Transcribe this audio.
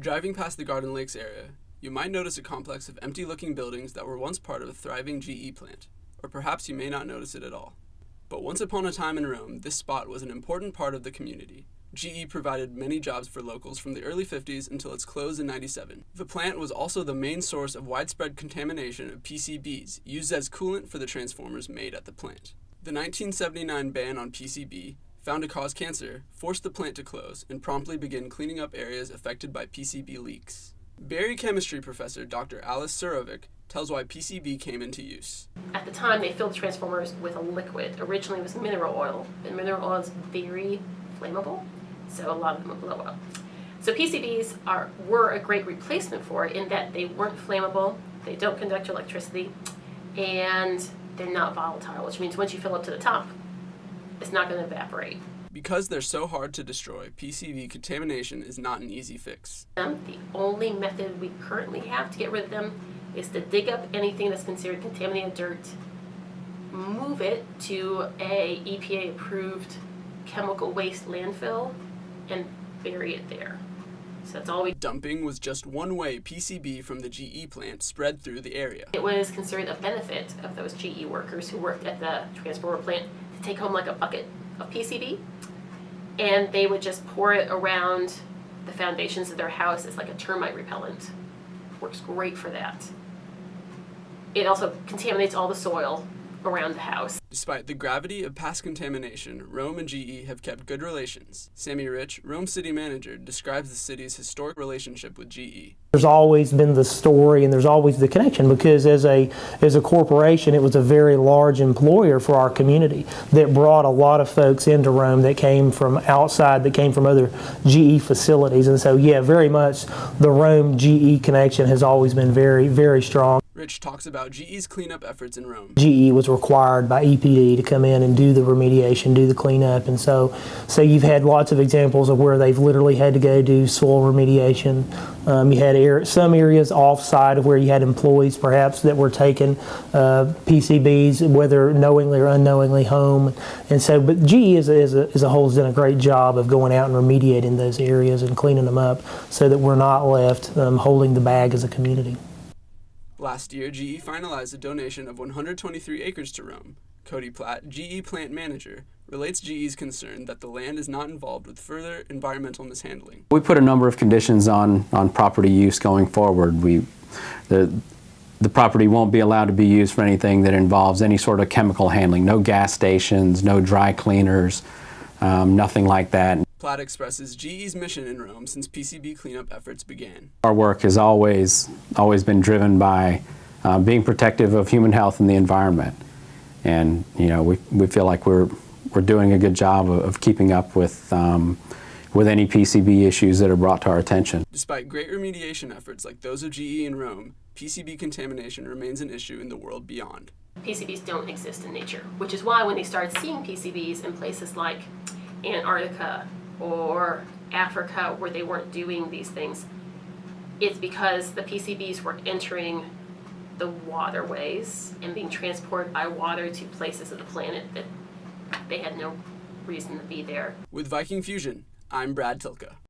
Driving past the Garden Lakes area, you might notice a complex of empty-looking buildings that were once part of a thriving GE plant, or perhaps you may not notice it at all. But once upon a time in Rome, this spot was an important part of the community. GE provided many jobs for locals from the early 50s until its close in '97. The plant was also the main source of widespread contamination of PCBs used as coolant for the transformers made at the plant. The 1979 ban on PCB, found to cause cancer, forced the plant to close and promptly begin cleaning up areas affected by PCB leaks. Berry chemistry professor Dr. Alice Surovic tells why PCB came into use. At the time, they filled the transformers with a liquid. Originally, it was mineral oil, and mineral oil is very flammable, so a lot of them would blow up. So PCBs were a great replacement for it in that they weren't flammable, they don't conduct electricity, and they're not volatile, which means once you fill up to the top, it's not going to evaporate. Because they're so hard to destroy, PCB contamination is not an easy fix. The only method we currently have to get rid of them is to dig up anything that's considered contaminated dirt, move it to a EPA-approved chemical waste landfill, and bury it there. So that's all we... Dumping was just one way PCB from the GE plant spread through the area. It was considered a benefit of those GE workers who worked at the transformer plant to take home like a bucket of PCB, and they would just pour it around the foundations of their house as like a termite repellent. Works great for that. It also contaminates all the soil around the house. Despite the gravity of past contamination, Rome and GE have kept good relations. Sammy Rich, Rome city manager, describes the city's historic relationship with GE. There's always been the story and there's always the connection because as a corporation, it was a very large employer for our community that brought a lot of folks into Rome that came from outside, that came from other GE facilities. And so, yeah, very much the Rome-GE connection has always been very, very strong. Rich talks about GE's cleanup efforts in Rome. GE was required by EPD to come in and do the remediation, do the cleanup, and so you've had lots of examples of where they've literally had to go do soil remediation. You had some areas off-site of where you had employees perhaps that were taking PCBs, whether knowingly or unknowingly, home, and so. But GE as a whole has done a great job of going out and remediating those areas and cleaning them up, so that we're not left holding the bag as a community. Last year, GE finalized a donation of 123 acres to Rome. Cody Platt, GE plant manager, relates GE's concern that the land is not involved with further environmental mishandling. We put a number of conditions on property use going forward. The property won't be allowed to be used for anything that involves any sort of chemical handling. No gas stations, no dry cleaners, nothing like that. Platt expresses GE's mission in Rome since PCB cleanup efforts began. Our work has always been driven by being protective of human health and the environment. And we feel like we're doing a good job of keeping up with any PCB issues that are brought to our attention. Despite great remediation efforts like those of GE in Rome, PCB contamination remains an issue in the world beyond. PCBs don't exist in nature, which is why when they started seeing PCBs in places like Antarctica or Africa where they weren't doing these things, it's because the PCBs were entering the waterways and being transported by water to places of the planet that they had no reason to be there. With Viking Fusion, I'm Brad Tilka.